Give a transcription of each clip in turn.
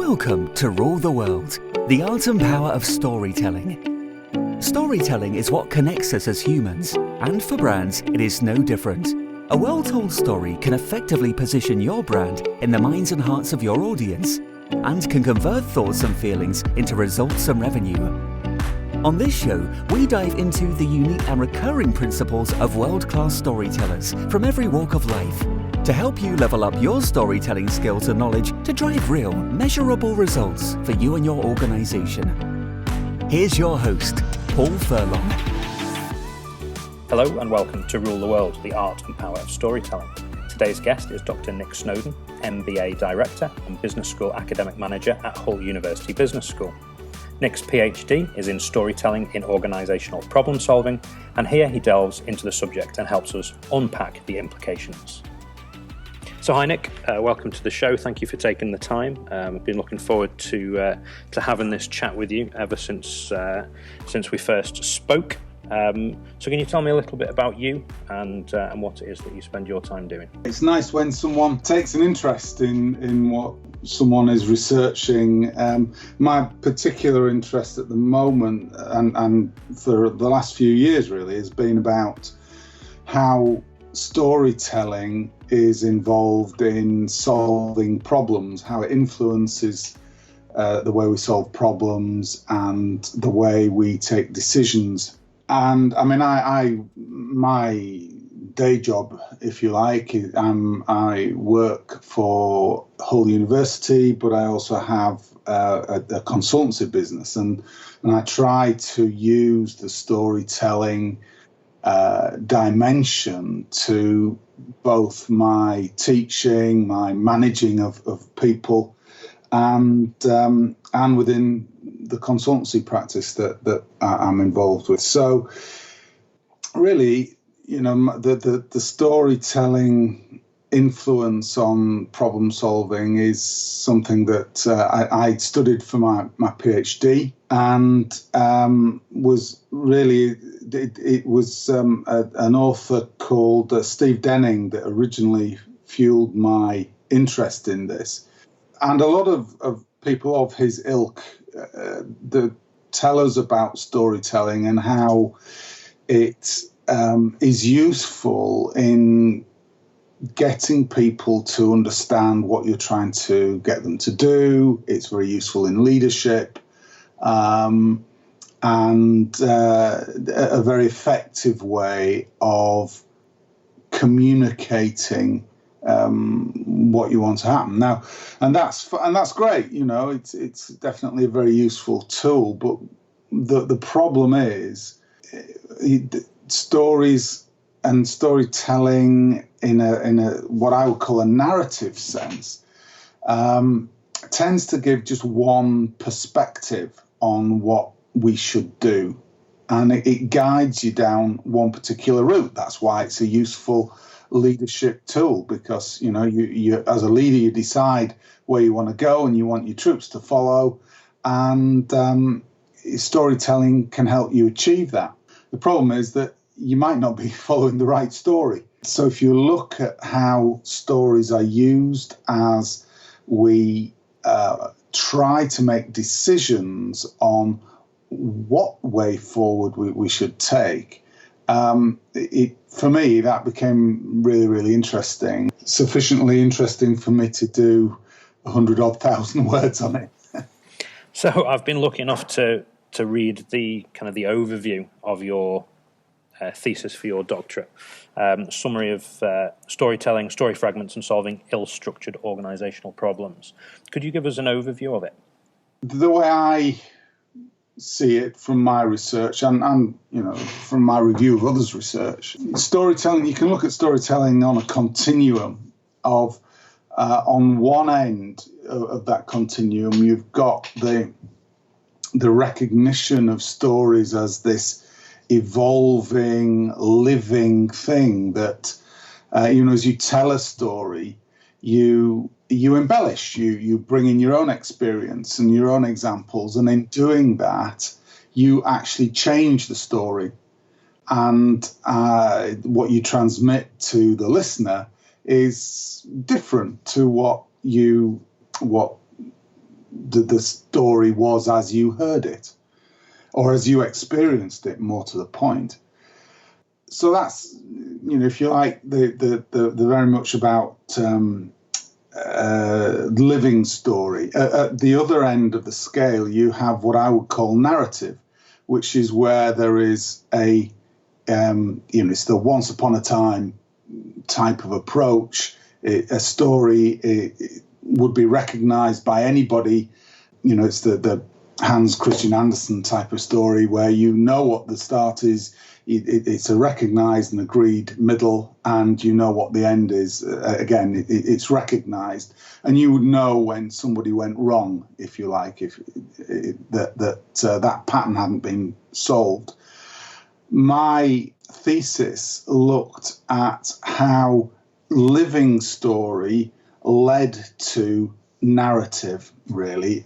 Welcome to Rule the World, the art and power of storytelling. Storytelling is what connects us as humans, and for brands, it is no different. A well-told story can effectively position your brand in the minds and hearts of your audience, and can convert thoughts and feelings into results and revenue. On this show, we dive into the unique and recurring principles of world-class storytellers from every walk of life, to help you level up your storytelling skills and knowledge to drive real, measurable results for you and your organisation. Here's your host, Paul Furlong. Hello and welcome to Rule the World, the art and power of storytelling. Today's guest is Dr Nick Snowden, MBA Director and Business School Academic Manager at Hull University Business School. Nick's PhD is in storytelling in organisational problem solving, and here he delves into the subject and helps us unpack the implications. So hi Nick, welcome to the show. Thank you for taking the time. I've been looking forward to having this chat with you ever since we first spoke. So can you tell me a little bit about you and what it is that you spend your time doing? It's nice when someone takes an interest in what someone is researching. My particular interest at the moment and for the last few years really has been about how storytelling is involved in solving problems, how it influences the way we solve problems and the way we take decisions. And I mean, my day job, if you like, I work for Hull University, but I also have a consultancy business, and I try to use the storytelling dimension to both my teaching, my managing of people, and within the consultancy practice that I'm involved with. So really, you know, the storytelling influence on problem solving is something that I studied for my PhD, and was really, it was an author called Steve Denning that originally fueled my interest in this. And a lot of people of his ilk that tell us about storytelling and how it is useful in getting people to understand what you're trying to get them to do. It's very useful in leadership, and a very effective way of communicating what you want to happen now, and that's great. You know, it's definitely a very useful tool. But the problem is stories and storytelling in a what I would call a narrative sense tends to give just one perspective on what we should do, and it guides you down one particular route. That's why it's a useful leadership tool, because you know you as a leader, you decide where you want to go and you want your troops to follow, and storytelling can help you achieve that. The problem is that you might not be following the right story. So if you look at how stories are used as we try to make decisions on what way forward we should take, for me, that became really, really interesting. Sufficiently interesting for me to do 100,000 words on it. So I've been lucky enough to read the kind of the overview of your thesis for your doctorate, summary of storytelling, story fragments, and solving ill-structured organisational problems. Could you give us an overview of it? The way I see it from my research and you know from my review of others' research, storytelling, you can look at storytelling on a continuum of on one end of that continuum you've got the recognition of stories as this evolving, living thing that you know, as you tell a story, you embellish, you bring in your own experience and your own examples, and in doing that, you actually change the story. And what you transmit to the listener is different to what the story was as you heard it, or as you experienced it, more to the point. So that's, if you like, the very much about living story. At the other end of the scale, you have what I would call narrative, which is where there is it's the once upon a time type of approach. A story it would be recognized by anybody. It's the Hans Christian Andersen type of story where what the start is. It's a recognized and agreed middle, and what the end is. Again, it's recognized, and you would know when somebody went wrong, if you like, if that pattern hadn't been solved. My thesis looked at how living story led to narrative, really,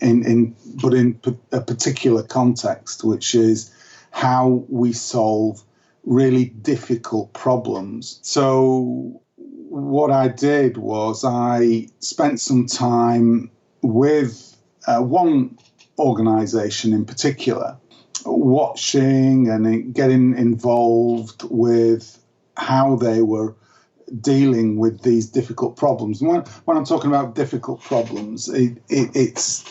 but in a particular context, which is how we solve really difficult problems. So what I did was I spent some time with one organisation in particular, watching and getting involved with how they were dealing with these difficult problems. And when I'm talking about difficult problems, it's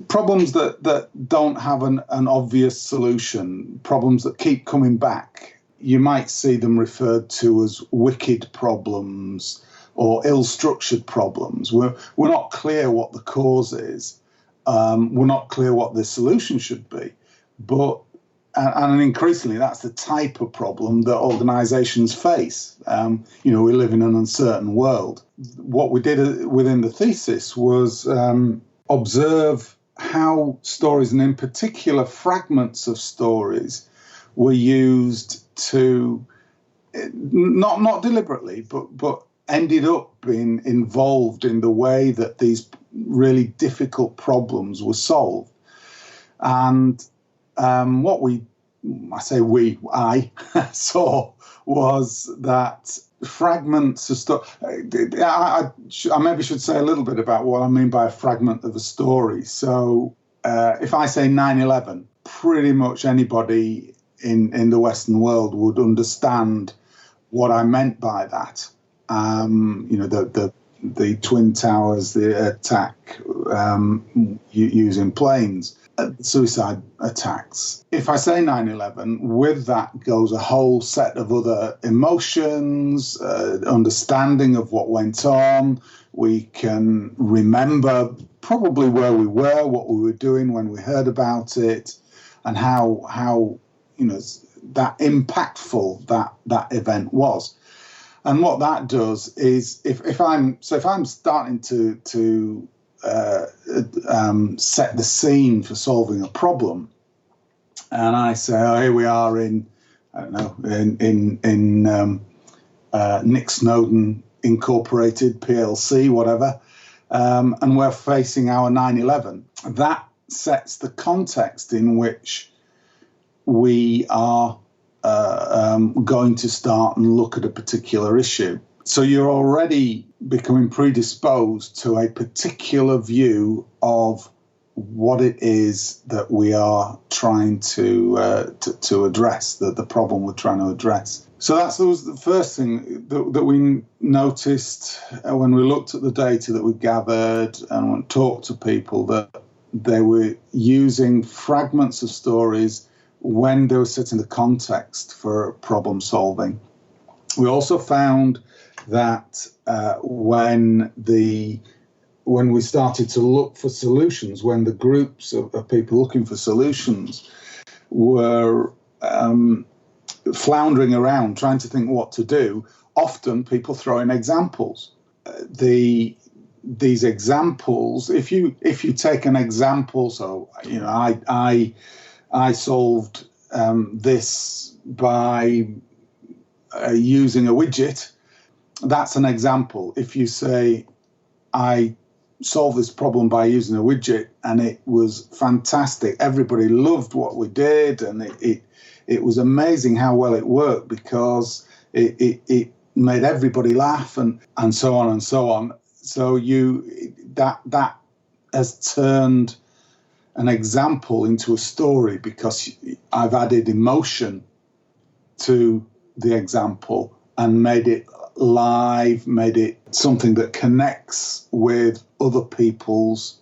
problems that don't have an obvious solution, problems that keep coming back. You might see them referred to as wicked problems or ill-structured problems. We're not clear what the cause is. We're not clear what the solution should be. And increasingly, that's the type of problem that organisations face. We live in an uncertain world. What we did within the thesis was observe how stories, and in particular fragments of stories, were used to, not deliberately, but ended up being involved in the way that these really difficult problems were solved. And what I saw was that fragments of stuff. I maybe should say a little bit about what I mean by a fragment of a story. So if I say 9/11, pretty much anybody in the Western world would understand what I meant by that. The Twin Towers, the attack using planes, suicide attacks. If I say 9/11, with that goes a whole set of other emotions, understanding of what went on. We can remember probably where we were, what we were doing when we heard about it, and how that impactful that event was. And what that does is, if I'm starting to set the scene for solving a problem, and I say, here we are in Nick Snowden Incorporated, PLC, whatever, and we're facing our 9/11. That sets the context in which we are going to start and look at a particular issue. So you're already becoming predisposed to a particular view of what it is that we are trying to address, the problem we're trying to address. So that was the first thing that we noticed when we looked at the data that we gathered and talked to people, that they were using fragments of stories when they were setting the context for problem solving. We also found that when we started to look for solutions, when the groups of people looking for solutions were floundering around trying to think what to do, often people throw in examples. These examples, if you take an example, so I solved this by using a widget, that's an example. If you say, I solved this problem by using a widget and it was fantastic, everybody loved what we did, and it was amazing how well it worked because it made everybody laugh, and so on and so on. So that has turned an example into a story because I've added emotion to the example and made it live, made it something that connects with other people's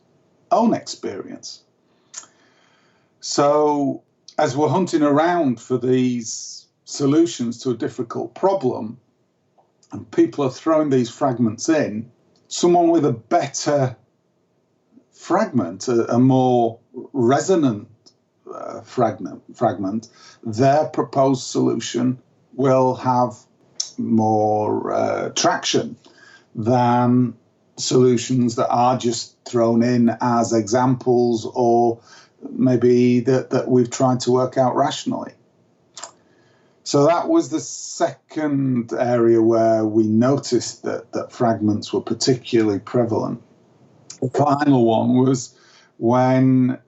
own experience. So as we're hunting around for these solutions to a difficult problem, and people are throwing these fragments in, someone with a better fragment, a more resonant fragment, their proposed solution will have more traction than solutions that are just thrown in as examples or maybe that we've tried to work out rationally. So that was the second area where we noticed that fragments were particularly prevalent. The final one was when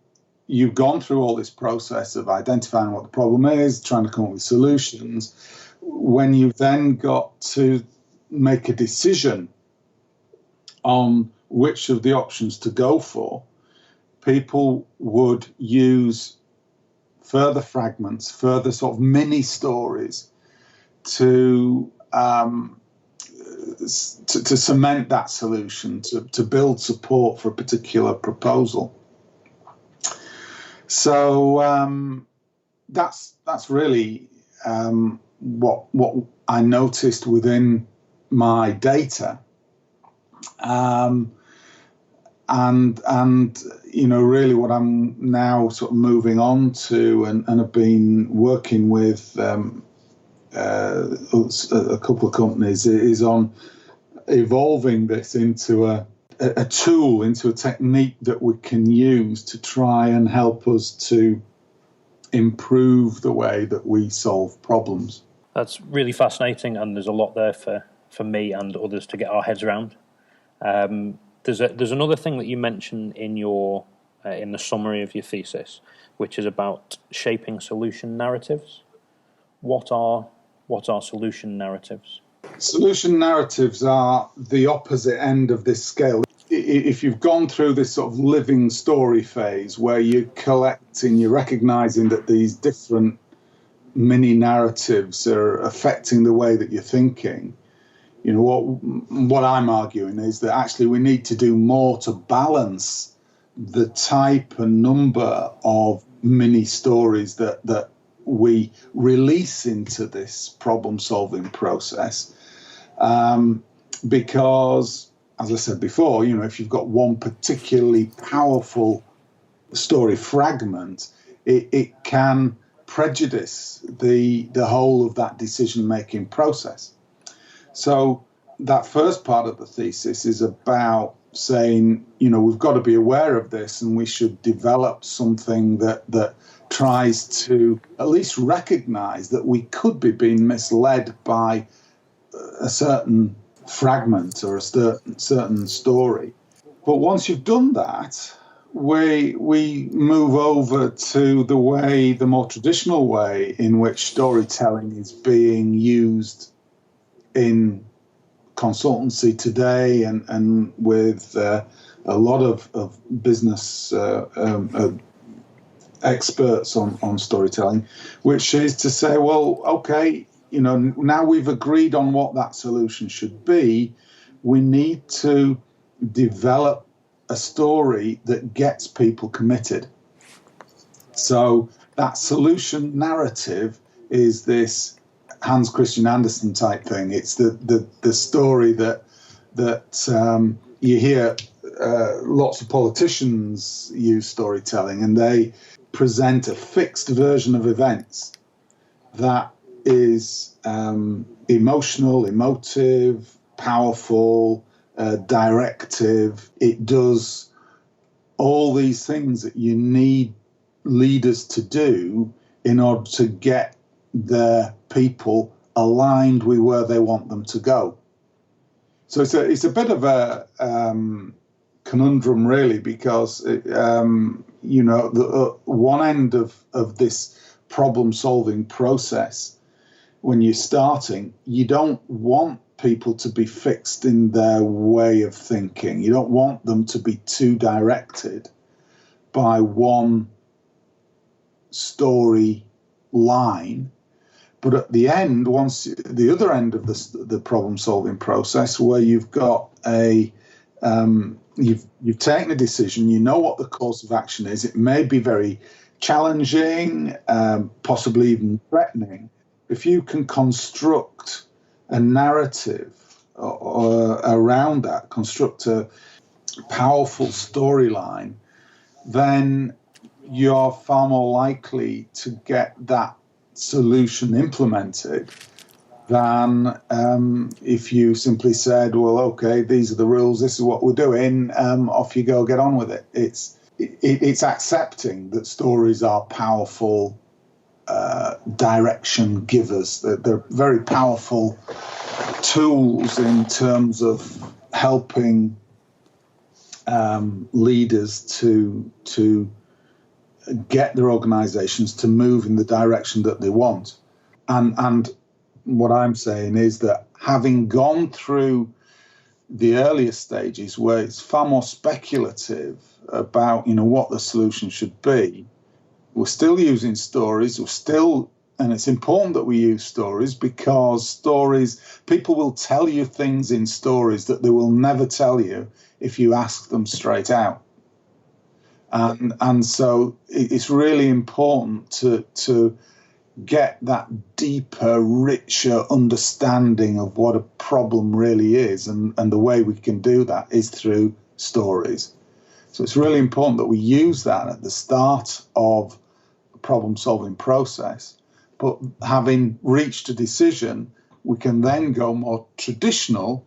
you've gone through all this process of identifying what the problem is, trying to come up with solutions, when you've then got to make a decision on which of the options to go for, people would use further fragments, further sort of mini stories to cement that solution, to build support for a particular proposal. So that's really what I noticed within my data, and really what I'm now sort of moving on to and have been working with a couple of companies is on evolving this into a tool, into a technique that we can use to try and help us to improve the way that we solve problems. That's really fascinating, and there's a lot there for me and others to get our heads around. There's another thing that you mentioned in your in the summary of your thesis, which is about shaping solution narratives. What are solution narratives? Solution narratives are the opposite end of this scale. If you've gone through this sort of living story phase where you're collecting, you're recognizing that these different mini narratives are affecting the way that you're thinking, what I'm arguing is that actually we need to do more to balance the type and number of mini stories that we release into this problem-solving process, because, as I said before, if you've got one particularly powerful story fragment, it can prejudice the whole of that decision-making process. So that first part of the thesis is about saying, we've got to be aware of this, and we should develop something that tries to at least recognize that we could be being misled by a certain fragment or a certain story. But once you've done that, we move over to the more traditional way in which storytelling is being used in consultancy today and with a lot of business experts on storytelling, which is to say, well, okay, now we've agreed on what that solution should be. We need to develop a story that gets people committed. So that solution narrative is this Hans Christian Andersen type thing. It's the story that you hear lots of politicians use storytelling, and they present a fixed version of events that is emotional, emotive, powerful, directive. It does all these things that you need leaders to do in order to get their people aligned with where they want them to go. So it's a bit of a conundrum, really, because the one end of this problem-solving process, when you're starting, you don't want people to be fixed in their way of thinking. You don't want them to be too directed by one story line. But at the end, once the other end of the problem-solving process, where you've got you've taken a decision, you know what the course of action is. It may be very challenging, possibly even threatening. If you can construct a narrative around that, construct a powerful storyline, then you're far more likely to get that solution implemented than if you simply said, well, okay, these are the rules, this is what we're doing, off you go, get on with it. It's accepting that stories are powerful direction givers. They're very powerful tools in terms of helping leaders to get their organizations to move in the direction that they want. And what I'm saying is that having gone through the earlier stages where it's far more speculative about, what the solution should be, we're still using stories, and it's important that we use stories, because people will tell you things in stories that they will never tell you if you ask them straight out. And so it's really important to get that deeper, richer understanding of what a problem really is. And the way we can do that is through stories. So it's really important that we use that at the start of the problem-solving process. But having reached a decision, we can then go more traditional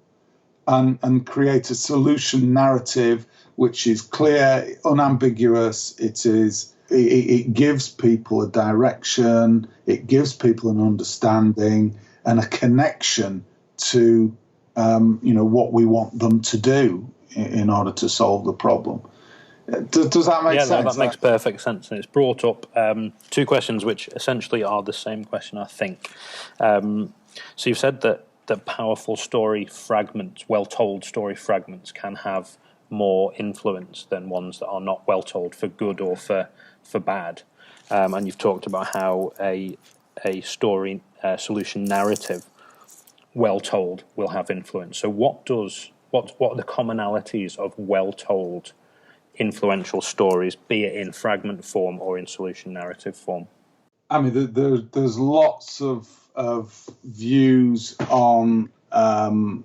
and create a solution narrative which is clear, unambiguous. It gives people a direction, it gives people an understanding and a connection to what we want them to do in order to solve the problem. Does that make sense? Yeah, that makes perfect sense. And it's brought up two questions which essentially are the same question, I think. So you've said that powerful story fragments, well-told story fragments, can have more influence than ones that are not well told, for good or for bad. And you've talked about how a story solution narrative, well told, will have influence. So what are the commonalities of well told influential stories, be it in fragment form or in solution narrative form? I mean, there's lots of views on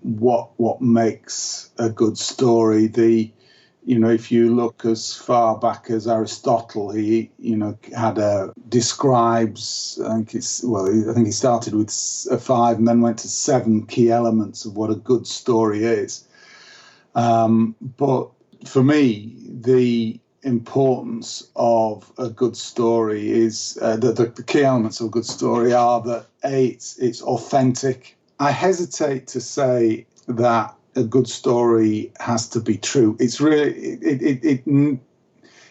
what makes a good story. If you look as far back as Aristotle, he describes, I think he started with 5 and then went to 7 key elements of what a good story is. But for me, the importance of a good story is the key elements of a good story are that it's authentic. I hesitate to say that a good story has to be true. It's really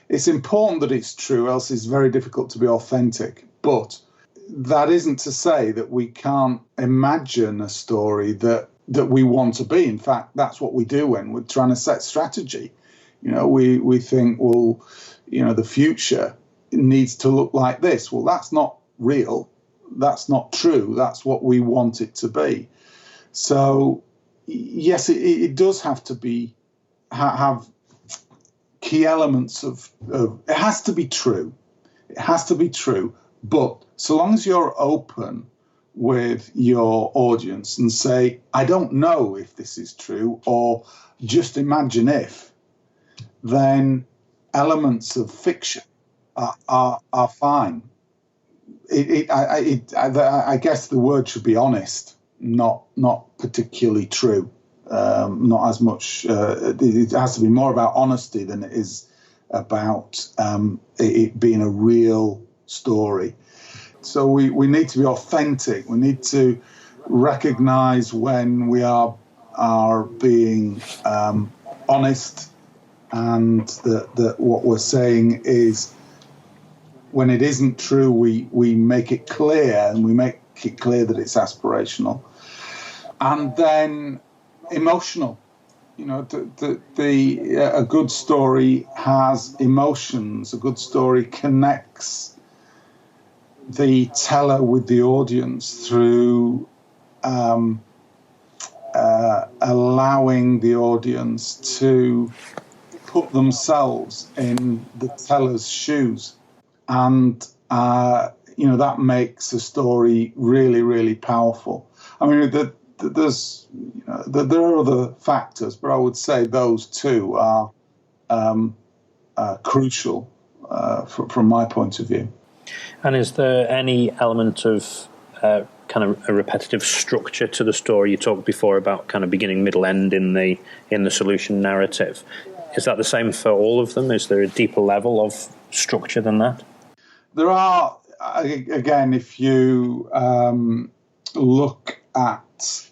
it's important that it's true, else it's very difficult to be authentic. But that isn't to say that we can't imagine a story that we want to be. In fact, that's what we do when we're trying to set strategy. We think, the future needs to look like this. Well, that's not real. That's not true. That's what we want it to be. So, yes, it does have to have key elements of it has to be true. It has to be true. But so long as you're open with your audience and say, I don't know if this is true, or just imagine if, then elements of fiction are fine. I guess the word should be honest, not particularly true. Not as much. It has to be more about honesty than it is about it being a real story. So we need to be authentic. We need to recognize when we are being honest, and that what we're saying is, when it isn't true, we make it clear, and we make it clear that it's aspirational. and then emotional. A good story has emotions. A good story connects the teller with the audience through allowing the audience to put themselves in the teller's shoes, and that makes a story really, really powerful. I mean, there are other factors, but I would say those two are crucial from my point of view. And is there any element of kind of a repetitive structure to the story? You talked before about kind of beginning, middle, end in the solution narrative. Is that the same for all of them? Is there a deeper level of structure than that? There are, again, if you look at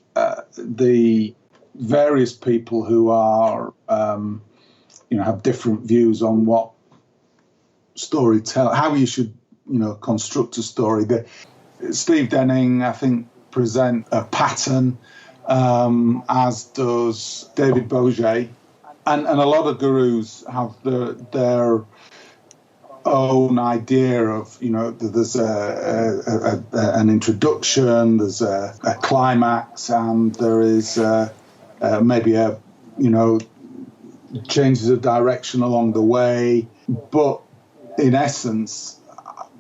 the various people who are, have different views on what how you should, construct a story. Steve Denning, I think, present a pattern, as does David Boget, and a lot of gurus have their own idea of, there's an introduction, there's a climax, and there is maybe changes of direction along the way. But in essence,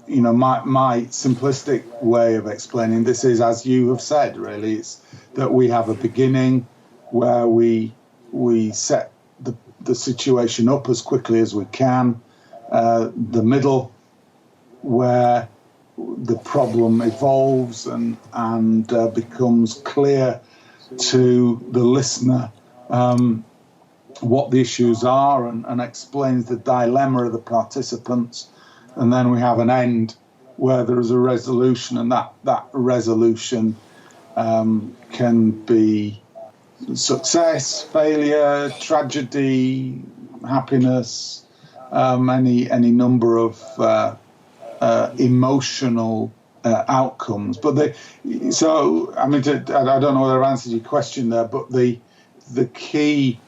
my simplistic way of explaining this is, as you have said, really, it's that we have a beginning where we set the situation up as quickly as we can, the middle where the problem evolves and becomes clear to the listener what the issues are and explains the dilemma of the participants. And then we have an end where there is a resolution, and that resolution can be success, failure, tragedy, happiness, any number of emotional outcomes. But I don't know whether I answered your question there, but the key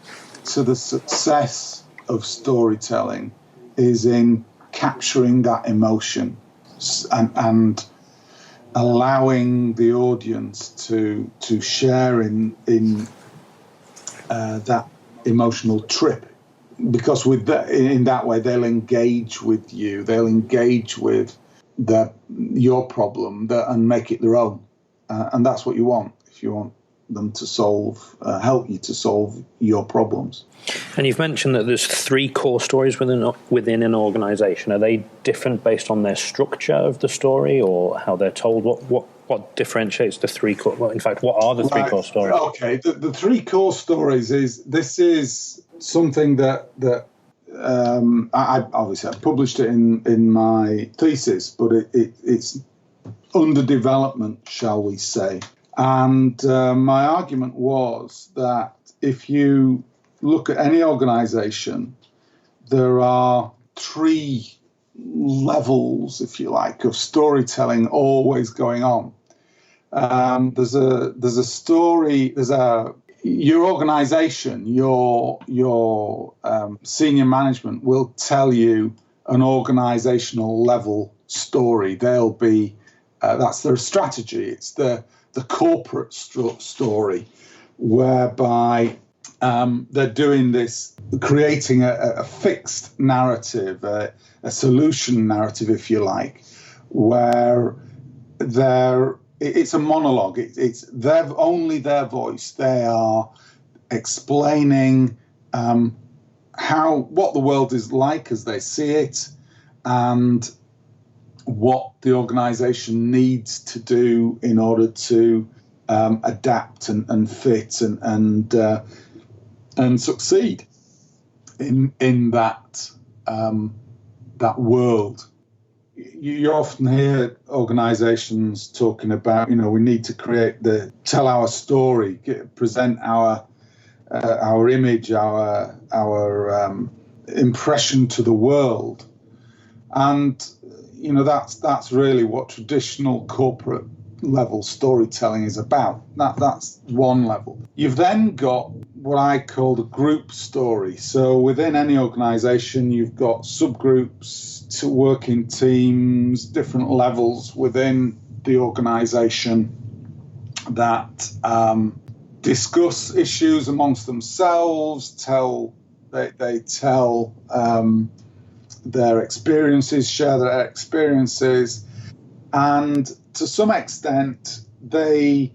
to the success of storytelling is in capturing that emotion and allowing the audience to share in that emotional trip, because in that way they'll engage with you, they'll engage with your problem and make it their own, and that's what you want if you want them to help you to solve your problems. And you've mentioned that there's 3 core stories within an organisation. Are they different based on their structure of the story or how they're told? What differentiates the 3 core? Well, in fact, what are the 3 core stories? Okay, the 3 core stories is something that I obviously I published it in my thesis, but it's under development, shall we say. And my argument was that if you look at any organisation, there are 3 levels, if you like, of storytelling always going on. There's a story. Your organisation, your senior management will tell you an organisational level story. They'll be that's their strategy. It's the corporate story, whereby they're doing this, creating a fixed narrative, a solution narrative, if you like, where it's a monologue. It's only their voice. They are explaining what the world is like as they see it, and what the organisation needs to do in order to adapt and fit and succeed in that world. You often hear organisations talking about, we need to tell our story, present our image, our impression to the world, and that's really what traditional corporate level storytelling is about. That's one level. You've then got what I call the group story. So within any organization, you've got subgroups to work in teams, different levels within the organization that discuss issues amongst themselves, they tell their experiences, share their experiences, and to some extent, they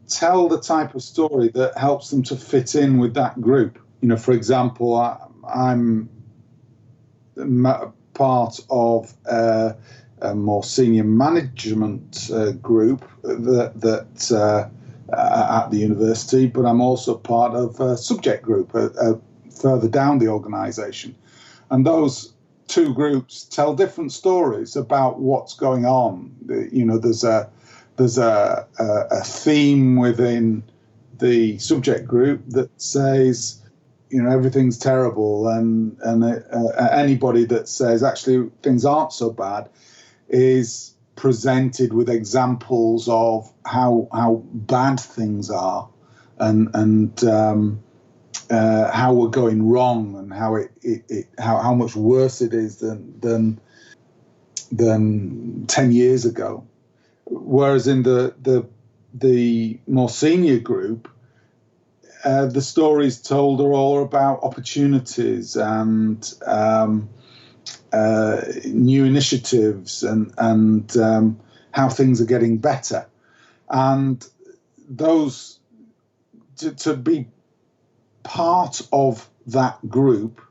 tell the type of story that helps them to fit in with that group. For example, I'm part of a more senior management group that at the university, but I'm also part of a subject group further down the organisation. And those two groups tell different stories about what's going on. There's a theme within the subject group that says, everything's terrible, and anybody that says actually things aren't so bad is presented with examples of how bad things are, and how we're going wrong, and how much worse it is than 10 years ago. Whereas in the more senior group, the stories told are all about opportunities and new initiatives and how things are getting better. And those, to be part of that group,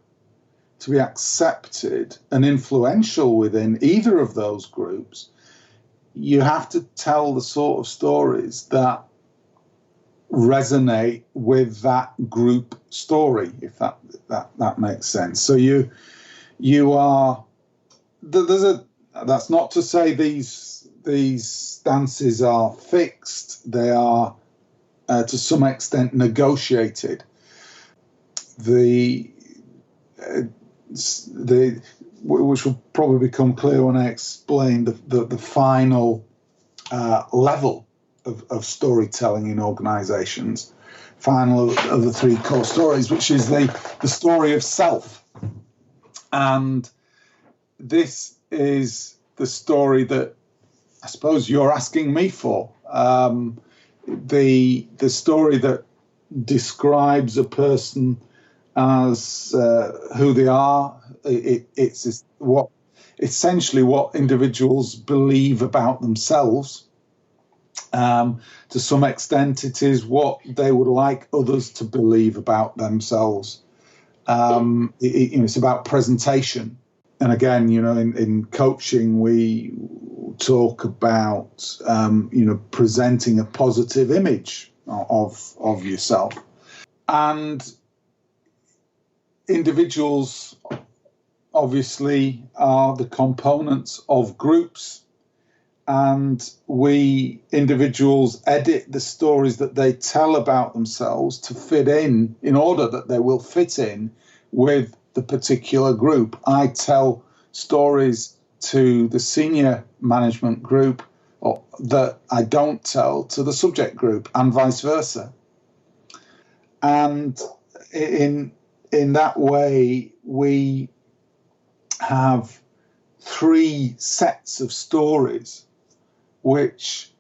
to be accepted and influential within either of those groups, you have to tell the sort of stories that resonate with that group story, if that makes sense. So you are, that's not to say these stances are fixed. They are to some extent negotiated. Which will probably become clear when I explain the final level of storytelling in organizations, final of the three core stories, which is the story of self. And this is the story that I suppose you're asking me for. The story that describes a person as who they are. It's essentially what individuals believe about themselves. To some extent, it is what they would like others to believe about themselves. It's about presentation. And again, in coaching, we talk about, presenting a positive image of yourself. And individuals obviously are the components of groups, and we individuals edit the stories that they tell about themselves to fit in order that they will fit in with the particular group. I tell stories to the senior management group that I don't tell to the subject group, and vice versa. And in that way, we have three sets of stories which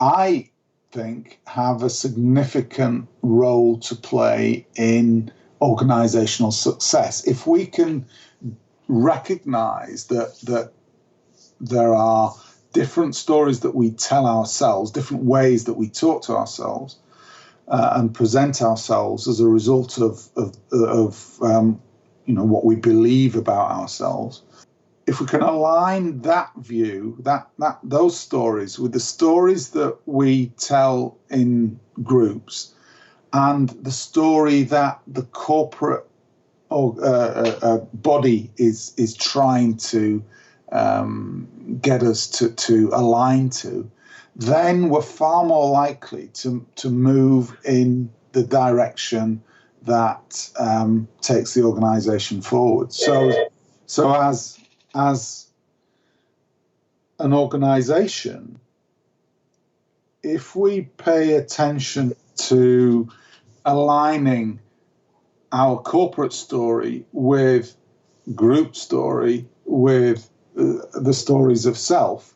I think have a significant role to play in organizational success. If we can recognize that there are different stories that we tell ourselves, different ways that we talk to ourselves and present ourselves as a result of what we believe about ourselves. If we can align that view, those stories with the stories that we tell in groups, and the story that the corporate body is trying to get us to align to, then we're far more likely to move in the direction that takes the organization forward. So as an organization, if we pay attention to aligning our corporate story with group story, with the stories of self,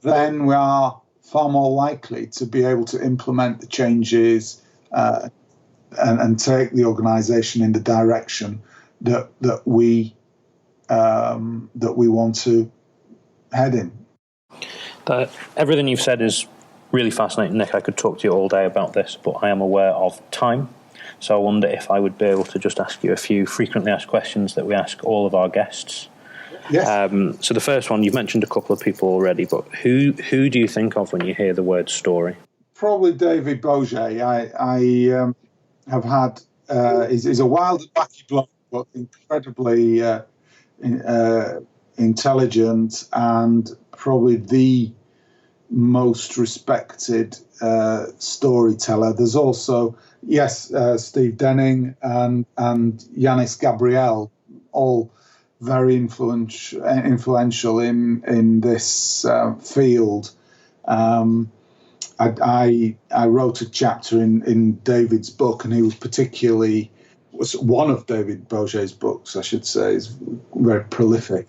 then we are far more likely to be able to implement the changes and take the organisation in the direction that we want to head in. Everything you've said is really fascinating, Nick. I could talk to you all day about this, but I am aware of time. So I wonder if I would be able to just ask you a few frequently asked questions that we ask all of our guests. Yes. So the first one, you've mentioned a couple of people already, but who do you think of when you hear the word story? Probably David Boget. I have had, he's a wild and wacky bloke, but incredibly intelligent and probably the most respected storyteller. There's also, Steve Denning and Yanis Gabriel, all very influential in this field. I wrote a chapter in David's book, and he was one of David Boget's books, I should say, is very prolific.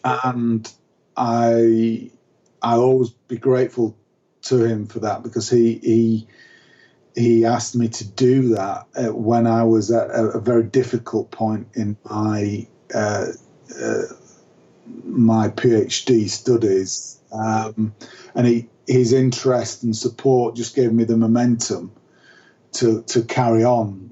And I always be grateful to him for that, because he asked me to do that when I was at a very difficult point in my PhD studies, and his interest and support just gave me the momentum to carry on,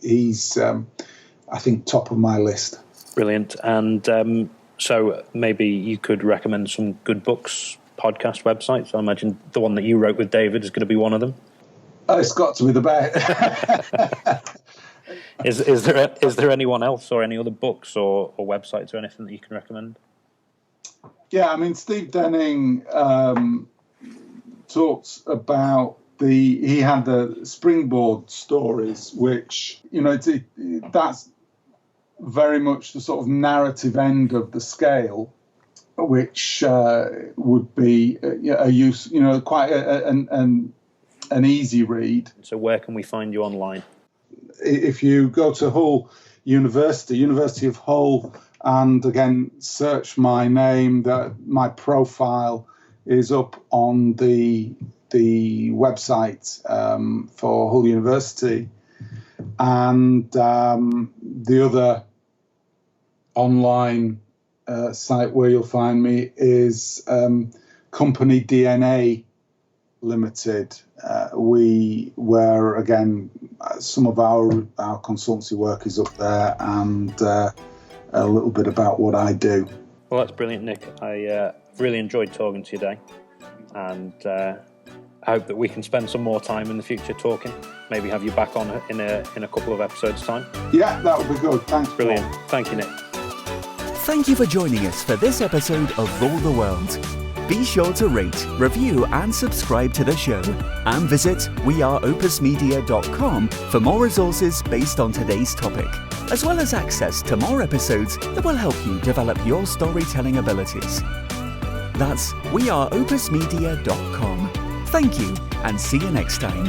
he's I think top of my list. Brilliant. And so maybe you could recommend some good books, podcast, websites. I imagine the one that you wrote with David is going to be one of them. It's got to be the best. Is there anyone else, or any other books or websites or anything that you can recommend? Yeah, I mean, Steve Denning talks about he had the springboard stories, which, that's very much the sort of narrative end of the scale, which would be a use, quite an easy read. So where can we find you online? If you go to Hull University of Hull, and again search my name, my profile is up on the website for Hull University, and the other online site where you'll find me is Company DNA Limited, where again some of our consultancy work is up there, and a little bit about what I do. Well, that's brilliant, Nick. I really enjoyed talking to you today, and I hope that we can spend some more time in the future talking. Maybe have you back on in a couple of episodes' time. Yeah, that would be good. Thanks. Brilliant. Paul. Thank you, Nick. Thank you for joining us for this episode of Rule the World. Be sure to rate, review and subscribe to the show, and visit weareopusmedia.com for more resources based on today's topic, as well as access to more episodes that will help you develop your storytelling abilities. That's weareopusmedia.com. Thank you, and see you next time.